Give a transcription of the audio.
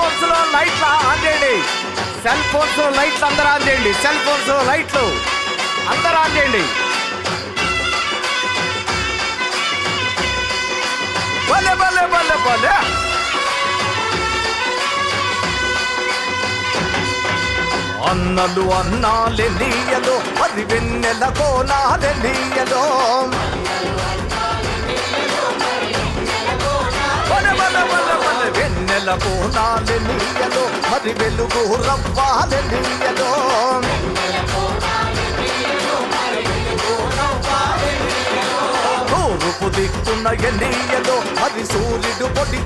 Phones లో లైట్లు on చేయండి. సెల్ ఫోన్స్ లో లైట్లు అందరూ ఆన్ చేయండి. సెల్ ఫోన్స్ లో లైట్లు అందరూ ఆన్ చేయండి. భలే భలే భలే భలే. అన్నలు అన్నాలెలియలో అది వెన్నెల కోనాలెలియలో వెన్నెల కోనాలెలియలో మరి వెలుగు రవ్వాలెలియలో తూర్పు దిక్కున ఎలియలో మరి సూర్యుడు పొడి